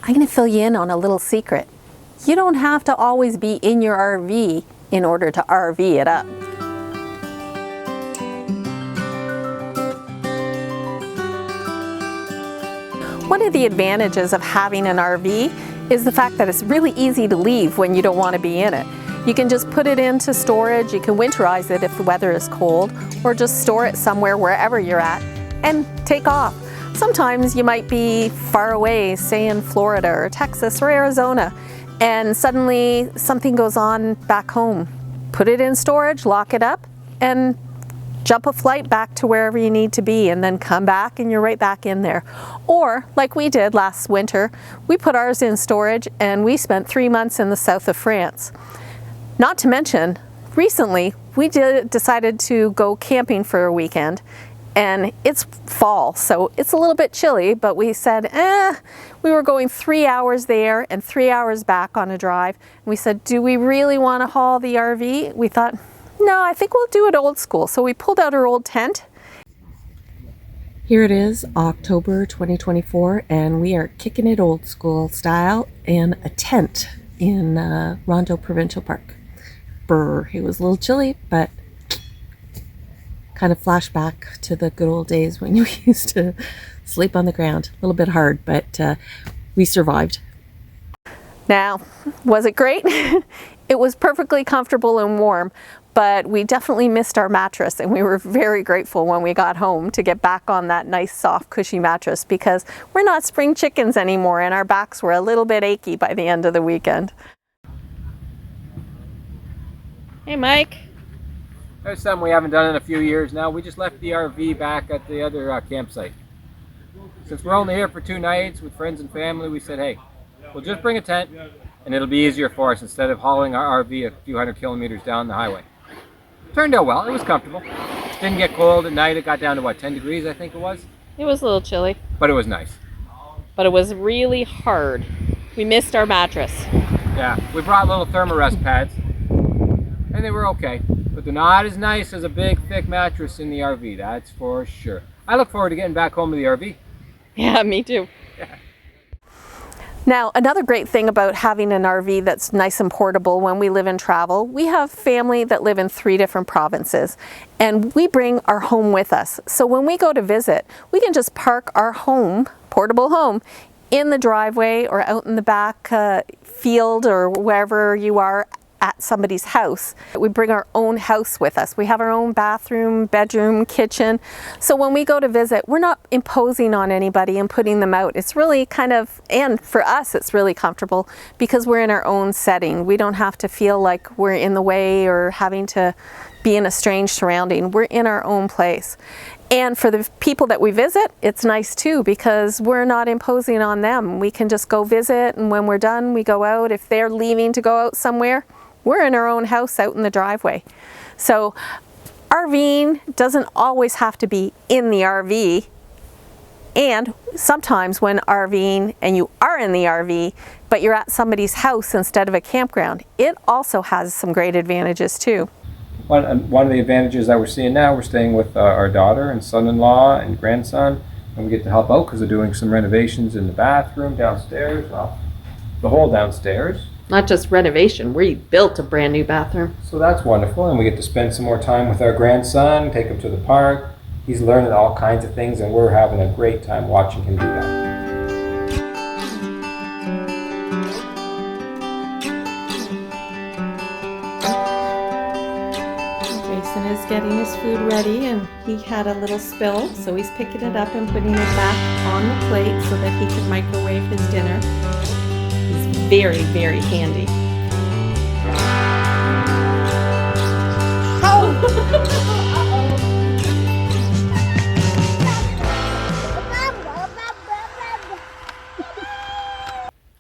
I'm going to fill you in on a little secret. You don't have to always be in your RV in order to RV it up. One of the advantages of having an RV is the fact that it's really easy to leave when you don't want to be in it. You can just put it into storage, you can winterize it if the weather is cold, or just store it somewhere wherever you're at and take off. Sometimes you might be far away, say in Florida or Texas or Arizona, and suddenly something goes on back home. Put it in storage, lock it up, and jump a flight back to wherever you need to be, and then come back and you're right back in there. Or like we did last winter, we put ours in storage and we spent 3 months in the south of France. Not to mention, recently we decided to go camping for a weekend, and it's fall, so it's a little bit chilly, but we said, we were going 3 hours there and 3 hours back on a drive. And we said, do we really want to haul the RV? We thought, no, I think we'll do it old school. So we pulled out our old tent. Here it is, October 2024, and we are kicking it old school style in a tent in Rondo Provincial Park. Brr, it was a little chilly, but kind of flashback to the good old days when you used to sleep on the ground. A little bit hard, but we survived. Now, was it great? It was perfectly comfortable and warm, but we definitely missed our mattress, and we were very grateful when we got home to get back on that nice soft cushy mattress, because we're not spring chickens anymore and our backs were a little bit achy by the end of the weekend. Hey Mike. There's something we haven't done in a few years now. We just left the RV back at the other campsite. Since we're only here for 2 nights with friends and family, we said, hey, we'll just bring a tent and it'll be easier for us instead of hauling our RV a few hundred kilometers down the highway. Turned out well. It was comfortable. Didn't get cold at night. It got down to what, 10 degrees I think it was? It was a little chilly. But it was nice. But it was really hard. We missed our mattress. Yeah, we brought little thermarest pads and they were okay. But they're not as nice as a big thick mattress in the RV, that's for sure. I look forward to getting back home to the RV. Yeah, me too. Yeah. Now, another great thing about having an RV that's nice and portable when we live and travel, we have family that live in 3 different provinces, and we bring our home with us. So when we go to visit, we can just park our home, portable home, in the driveway or out in the back field or wherever you are at somebody's house. We bring our own house with us. We have our own bathroom, bedroom, kitchen. So when we go to visit, we're not imposing on anybody and putting them out. It's really kind of, and for us, it's really comfortable because we're in our own setting. We don't have to feel like we're in the way or having to be in a strange surrounding. We're in our own place. And for the people that we visit, it's nice too, because we're not imposing on them. We can just go visit, and when we're done, we go out. If they're leaving to go out somewhere, we're in our own house out in the driveway. So RVing doesn't always have to be in the RV. And sometimes when RVing and you are in the RV, but you're at somebody's house instead of a campground, it also has some great advantages too. One of the advantages that we're seeing now, we're staying with our daughter and son-in-law and grandson, and we get to help out because they're doing some renovations in the bathroom downstairs, well, the whole downstairs. Not just renovation, we built a brand new bathroom. So that's wonderful, and we get to spend some more time with our grandson, take him to the park. He's learning all kinds of things, and we're having a great time watching him do that. Jason is getting his food ready, and he had a little spill, so he's picking it up and putting it back on the plate so that he can microwave his dinner. He's very, very handy.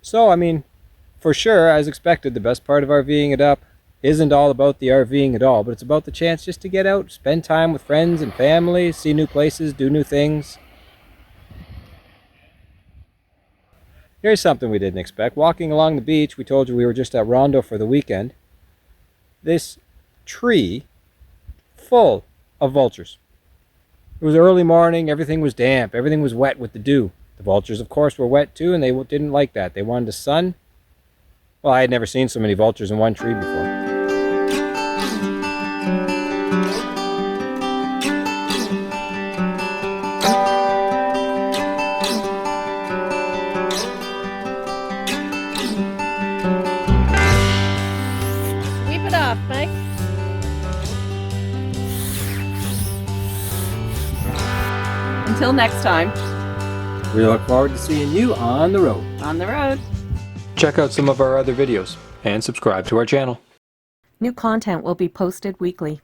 So, I mean, for sure, as expected, the best part of RVing it up isn't all about the RVing at all, but it's about the chance just to get out, spend time with friends and family, see new places, do new things. Here's something we didn't expect. Walking along the beach, we told you we were just at Rondo for the weekend. This tree full of vultures. It was early morning, everything was damp, everything was wet with the dew. The vultures, of course, were wet too, and they didn't like that. They wanted the sun. Well, I had never seen so many vultures in one tree before. Sweep it off, Mike. Until next time. We look forward to seeing you on the road. On the road. Check out some of our other videos and subscribe to our channel. New content will be posted weekly.